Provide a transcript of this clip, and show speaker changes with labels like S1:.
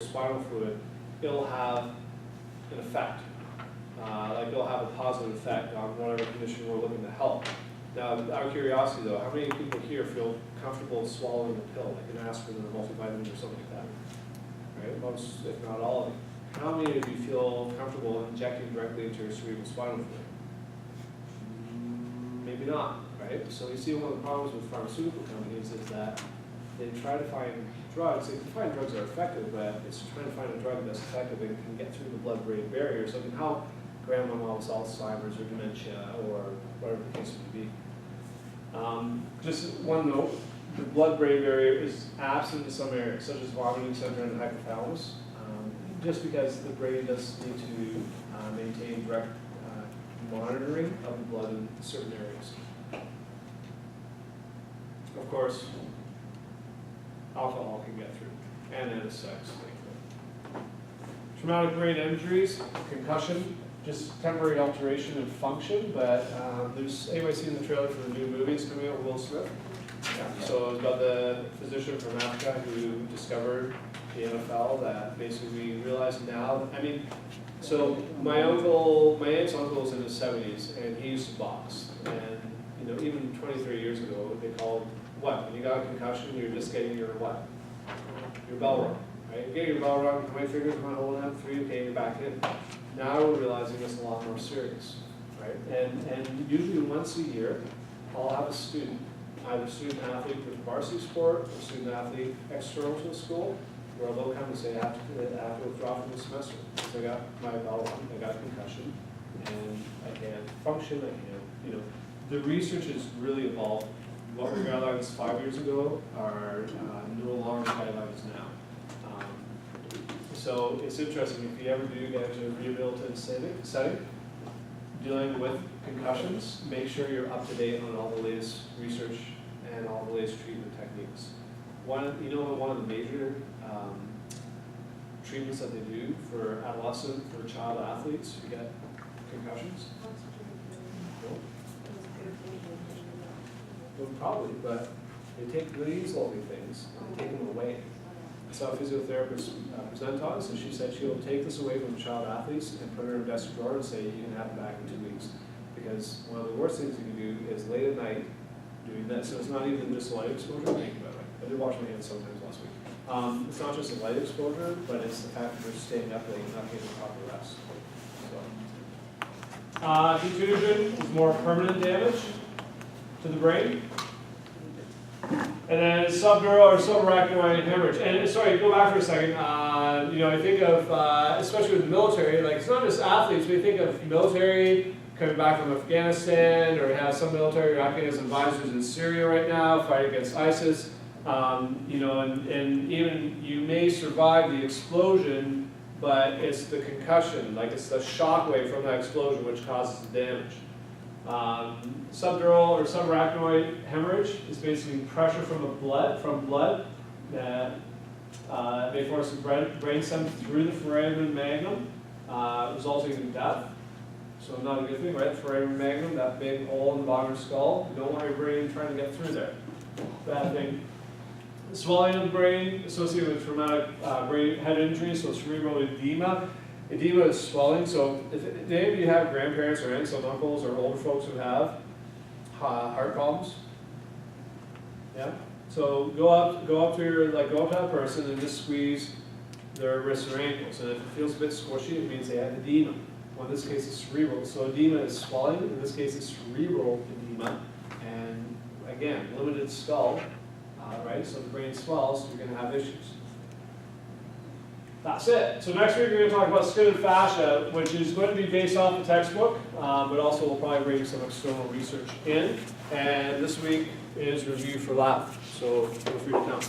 S1: spinal fluid, it'll have an effect. Like it'll have a positive effect on whatever condition we're looking to help. Now, out of curiosity though, how many people here feel comfortable swallowing a pill, like an aspirin or a multivitamin or something like that? Right? Most, if not all of you. How many of you feel comfortable injecting directly into your cerebral spinal fluid? Maybe not, right? So you see one of the problems with pharmaceutical companies is that they try to find drugs. They can find drugs that are effective, but it's trying to find a drug that's effective and can get through the blood-brain barrier so it can help grandma with Alzheimer's or dementia or whatever the case may be. Just one note, the blood-brain barrier is absent in some areas, such as vomiting center and the hypothalamus, just because the brain does need to maintain direct monitoring of the blood in certain areas. Of course, alcohol can get through, and anesthetics. Traumatic brain injuries, concussion, just temporary alteration in function, but there's anybody seen the trailer for the new movies coming out with Will Smith? Yeah. So it's about the physician from Africa who discovered the NFL that basically we realize now, I mean, so my aunt's uncle is in his 70s and he used to box, and you know, even 20, 30 years ago, they called what? When you got a concussion, you're just getting your what? Your bell rung, right? You get your bell rung, my fingers are not holding up, 3, okay, you're back in. Now we're realizing it's a lot more serious, right? And usually once a year, I'll have a student, either a student athlete with varsity sport or a student athlete external to the school, where they'll come and say, I have to withdraw from the semester because I got my bell rung, I got a concussion, and I can't function, I can't, you know. The research has really evolved. What were guidelines 5 years ago are no longer guidelines now. So it's interesting, if you ever do get into a rehabilitative setting, dealing with concussions, make sure you're up to date on all the latest research and all the latest treatment techniques. One of the major treatments that they do for adolescent, for child athletes who get concussions? Well, probably, but they take these lovely things and they take them away. I saw a physiotherapist present on us, and she said she'll take this away from child athletes and put it in her desk drawer and say, you can have it back in 2 weeks. Because one of the worst things you can do is late at night doing this. So it's not even just light exposure. Thank you, by the way. I did wash my hands sometimes last week. It's not just a light exposure, but it's the fact that you're staying up late and not getting proper rest. So. Contusion is more permanent damage to the brain. And then subdural or subarachnoid hemorrhage. And sorry, go back for a second. You know, I think of, especially with the military, like it's not just athletes, we think of military coming back from Afghanistan, or we have some military acting as advisors in Syria right now, fighting against ISIS. You know, and even you may survive the explosion, but it's the concussion, like it's the shock wave from that explosion which causes the damage. Subdural or subarachnoid hemorrhage is basically pressure from blood that may force the brain stem through the foramen magnum, resulting in death. So not a good thing, right? Foramen magnum, that big hole in the bottom of the skull. You don't want your brain trying to get through there. Bad thing. Swelling of the brain associated with traumatic brain head injury, so cerebral edema. Edema is swelling, so if any of you have grandparents or aunts or uncles or older folks who have heart problems, yeah. So go up to that person and just squeeze their wrists or ankles, and if it feels a bit squishy, it means they have edema. Well, in this case, it's cerebral. So edema is swelling. In this case, it's cerebral edema, and again, limited skull, right? So the brain swells, so you're going to have issues. That's it. So next week we're going to talk about skin and fascia, which is going to be based off the textbook, but also we'll probably bring some external research in. And this week is review for lab, so feel free to come.